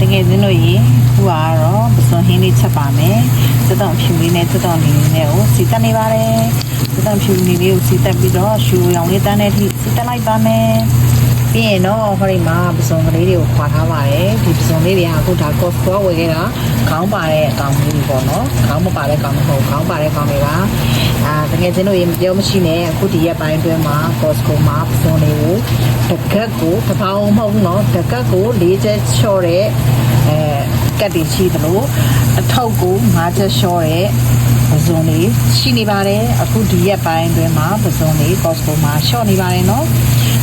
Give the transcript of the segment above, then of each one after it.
တကယ်စင်းတို့ရေခုကတော့ပစုံဟင်းလေးချက်ပါမယ်စက်တော့ဖြူလေးနဲ့စက်တော့နေလေးနဲ့ကိုစီတက်နေပါတယ်စက်တော့ဖြူလေးလေးကိုစီတက်ပြီးတော့ရှူရောင်လေးတန်းတဲ့အထိစီတက်လိုက်ပါမယ်ပြီးရင်တော့ဟောဒီမှာပစုံကလေးတွေကိုခွာထားပါတယ်ဒီပစုံလေးတွေကအခုဒါ Costco ဝယ်ခဲ့တာခေါင်းပါတဲ့အကောင်လေးတွေပေါ့နော်ခေါင်းမပါတဲ့ကောင်မဟုတ်ခေါင်းပါတဲ့ကောင်တွေပါတကယ်စင်းတို့ရေမပြောမရှိနဲ့အခုဒီရက်ပိုင်းအတွင်းမှာ Costco မှာပစုံလေးကိုတကက်ကိုတစ်ပေါင်းမဟုတ်ဘူးနော်တကက်ကို၄ချက်ချော့တဲ့ကတ်တီချီသလိုအထောက်ကို၅ချက်လျှော့တဲ့ပစုံလေးရှိနေပါတယ်အခုဒီရက်ပိုင်းအတွင်းမှာပစုံလေး Costco မှာလျှော့နေပါတယ်နော်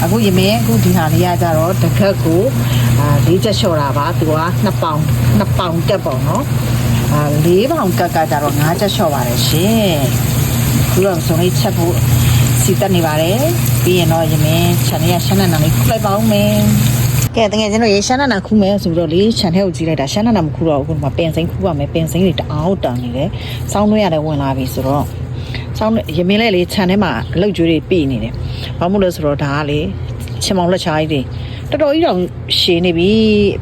အခုရမင်းအခုဒီဟာလေးကကြတော့တကက်ကို၄ချက်လျှော့တာပါသူက2ပေါင်တက်ပေါ့နော်4ပေါင်ကတ်ကကြတော့5ချက်လျှော့ပါတယ်ရှင်ခုတော့ပစုံလေးချက်ဖို့စီတက်နေပါတယ်ပြီးရင်တော့ရမင်းခြံလေးကရှမ်းနံလေးခုလိုက်ပါဦးမယ်ကဲတကယ်ချင်းတို့ရေရှမ်းနံခူးမယ်ဆိုတော့လေခြံထဲကိုကြည့်လိုက်တာရှမ်းနံမခူးတော့အခုမှပင်စိမ်းခူးရမယ်ပင်စိမ်းတွေတအားတန်နေတယ်စောင်းနှွေးရတယ်ဝင်လာပြီဆိုတော့စောင်းရမင်းလေးလေခြံထဲမှာအလုတ်ကျွေးတွေပြည့်နေတယ်ဘာမို့လဲဆိုတော့ဒါကလေချင်မောင်လက်ချားကြီးတွေတော်တော်ကြီးတော့ရှည်နေပြီ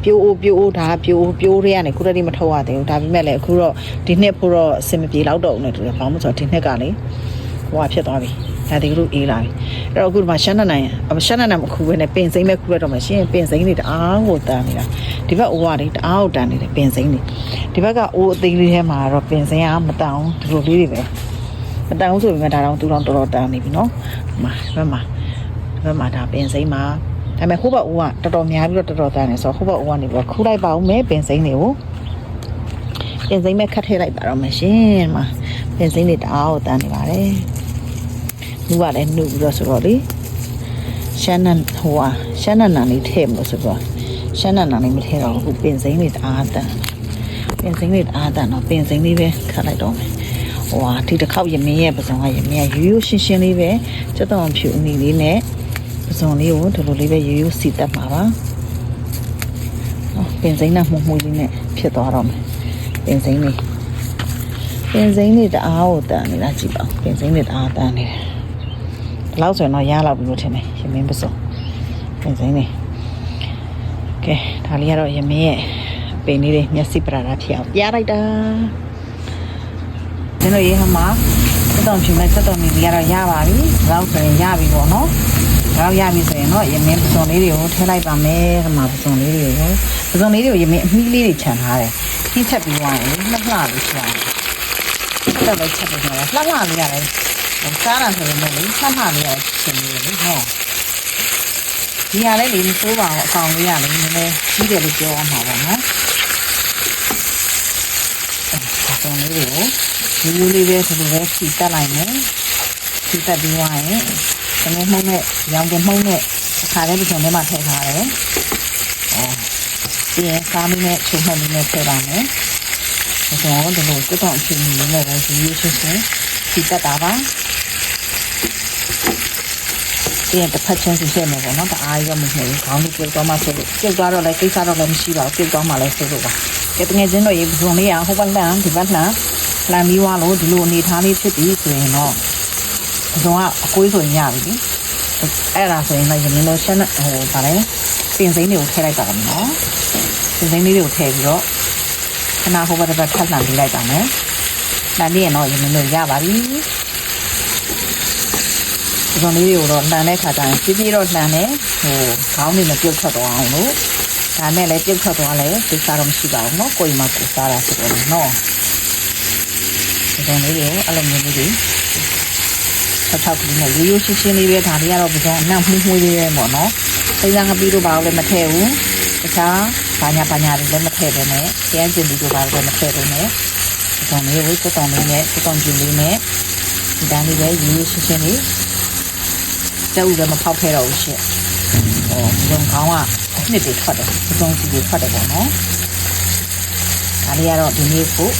ပြိုးအိုးဒါပြိုးတွေကနေခုတည်းမထုတ်ရသေးဘူးဒါပေမဲ့လည်းအခုတော့ဒီနှစ်ဖို့တော့အဆင်မပြေတော့တော့ဘူးနဲ့တူတယ်ဘာမို့ဆိုတော့ဒီနှစ်ကလေဟိုကဖြစ်သွားပြီဒါတကယ်လို့အေးလာပြီအဲ့တော့အခုဒီမှာရှမ်းနံမခူးပဲနဲ့ပင်စိမ်းပဲခူးရတော့မှရှင်ပင်စိမ်းတွေတအားကိုတန်နေတာဒီဘက်အိုးကလေတအားကိုတန်နေတယ်ပင်စိမ်းတွေဒီဘက်ကအိုးအသိလေးထဲမှာတော့ပင်စိမ်းကမတန်ဘူးဒီလိုလေးတွေပဲမတန်ဘူးဆိုပေမဲ့ဒါတော့သူတော့တော်တော်တန်နေပြီနော်ဒီဘက်မှာဒါပင်စိမ်းမှာဒါပေမဲ့ဟိုဘက်အိုးကတော်တော်များပြီးတော့တော်တော်တန်နေဆိုတော့ဟိုဘက်အိုးကနေပြီးတော့ခူးလိုက်ပါဦးမယ်ပင်စိမ်းတွေကိုပင်စိမ်းပဲခတ်ထည့်လိုက်ပါတော့မှရှင်မှာပင်စိမ်းတွေတအားကိုတန်နေပါတယ်နှူးရတယ်နှူးပြီးတော့ဆိုတော့လေရှမ်းနံလေးထည့်မလို့ဆိုတော့ရှမ်းနံလေးမထည့်တော့ဘူးပင်စိမ်းလေးတအားတန်တော့ပင်စိမ်းလေးပဲခတ်လိုက်တော့မယ်ဟိုဟာဒီတစ်ခေါက်ရမင်းရဲ့ပစုံကရမင်းကရိုးရှင်းလေးပဲစက်တော့ဖြူအနီလေးနဲ့ပစုံလေးကိုဒီလိုလေးပဲရိုးစီတက်မှာပါပင်စိမ်းနဲ့မှုလေးနဲ့ဖြစ်သွားတော့မယ်ပင်စိမ်းလေးတအားကိုတန်နေတာကြည့်ပါပင်စိမ်းလေးတအားတန်နေတယ်ဒီလောက်ဆိုရင်တော့ရလောက်ပြီလို့ထင်တယ်ရမင်းပစုံပင်စိမ်းလေးကဲဒါလေးကတော့ရမင်းရဲ့ပင်လေးတွေမျက်စိပရာတာဖြစ်အောင်ပြလိုက်တာဒီလိုရေးဟမှာစက်တော်ဖြူမဲ့စက်တော်မီလေးကတော့ရပါပြီဒီလောက်ဆိုရင်ရပြီပေါ့နော်ဒီလောက်ရပြီဆိုရင်တော့ရမင်းပစုံလေးတွေကိုထည့်လိုက်ပါမယ်ဒီမှာပစုံလေးတွေကိုရမင်းအမီးလေးတွေခြံထားတယ်နှိမ့်ချက်ပြီးသွားရင်လှလှလေးဖြစ်အောင်တက်လိုက်ချက်ပြီးတော့လှလှလေးရတယ်စားတာဆိုရင်လည်းလှလှလေးရရှင်နေလေဟောဒီဟာလေးလေးမစိုးပါဘူးအကောင်လေးရလေးနည်းနည်းကြီးတယ်လို့ပြောအောင်ပါပါနော်အကောင်လေးတွေကိုရိုးလေးပဲဒီလိုပဲဖြီးတက်လိုက်မယ်ဖြီးတက်ပြီးသွားရင်တကယ်မှုန့်နဲ့ရောင်တင်မှုန့်နဲ့အခါလေးပစုံထဲမှာထည့်ထားတယ်ပြီးရင်စားမင်းနဲ့ချုံမှတ်မင်းနဲ့ထည့်ပါမယ်ပစုံကိုဒီလိုစက်တော့အချိန်ကြီးနဲ့ပဲရိုးချင်းဖြီးတက်တာပါပြန်တစ်ဖက်ချင်းစီဆက်မယ်ပေါ့နော်တအားရောမနေဘူးခေါင်းလေးပြုတ်သွားမှဆိုလို့ပြုတ်သွားတော့လည်းကိစ္စတော့လည်းမရှိပါဘူးပြုတ်သွားမှလည်းဆိုလို့ပါကဲတကယ်ချင်းတော့ရေပစုံလေးကဟိုဘက်လမ်းဒီဘက်လမ်းပြီးွားလို့ဒီလိုအနေထားလေးဖြစ်ပြီးဆိုရင်တော့ပစုံကအကွေးဆိုရင်ရပြီအဲ့ဒါဆိုရင်လည်းရင်းလို့ရှမ်းဟိုဗါလဲပင်စိမ်းတွေကိုထည့်လိုက်ပါမယ်နော်ပင်စိမ်းလေးတွေကိုထည့်ပြီးတော့ခဏဟိုဘက်တစ်ဖက်ထပ်လှန်ပေးလိုက်ပါမယ်လှန်ပြီးရင်တော့ရင်းလို့ရပါပြီဒီကောင်လေးတွေကိုတော့လှန်တဲ့ခါကျရင်ပြေးတော့လှန်တယ်ဟိုခေါင်းလေးနဲ့ပြုတ်ထွက်သွားအောင်လို့ဒါနဲ့လည်းပြုတ်ထွက်သွားလဲသိစားတော့မရှိပါဘူးเนาะကိုယ်မှကိုစားတာဆိုတော့เนาะဒီကောင်လေးတွေကိုအဲ့လိုမျိုးလေးတွေထောက်ကလေးနဲ့ရိုးရှင်းလေးပဲဒါလေးကတော့ဘယ်တော့အနှံ့မှုလေးပဲပေါ့เนาะစိတ်စားငပီးတို့ဘာလို့လဲမထည့်ဘူးတခြားဘာညာတွေလည်းမထည့်ဘဲနဲ့ကျန်းကျင်ပြီးတို့ဘာလို့လဲမထည့်ဘဲနဲ့ဒီကောင်လေးကိုစက်တောင်လေးနဲ့စက်တောင်ကျင်လေးနဲ့ဒီတန်းလေးပဲရိုးရှင်းလေးကျုပ်လည်းမဖောက်ခဲ့တော့ဘူးရှင့်ဒီကောင်ခေါင်းကအနှစ်တွေထွက်တယ်ဒီကောင်စီတွေထွက်တယ်ပေါ့နော်ဒါလေးကတော့ဒီနေ့ဖို့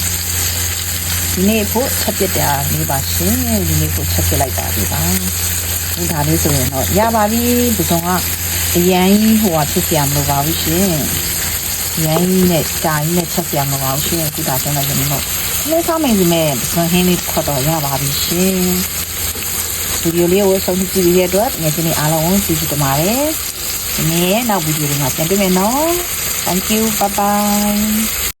ချက်ပြတာလေးပါရှင်ဒီနေ့ဖို့ချက်ပြလိုက်တာဒီပါဒါလေးဆိုရင်တော့ရပါပြီဒီကောင်ကအရန်ကြီးဟိုဟာဖြစ်เสียမလို့ပါဘူးရှင်ရန်ကြီးနဲ့တာကြီးနဲ့ချက်เสียမလို့ပါဘူးရှင်ခုဒါဆိုတော့ကျွန်တော်လေးဆောင်မင်းဒီမဲ့ဒီကောင်ဟင်းလေးထွက်တော့ရပါပြီရှင်ဗီဒီယိုလေးကိုဆုံးဖြတ်ကြည့်ရတဲ့အတွက်ငယ်ချင်းတွေအားလုံးကိုကျေးဇူးတင်ပါတယ်ဒီနေ့နောက်ဗီဒီယိုတွေမှာပြန်တွေ့မယ်နော် Thank you. Bye bye.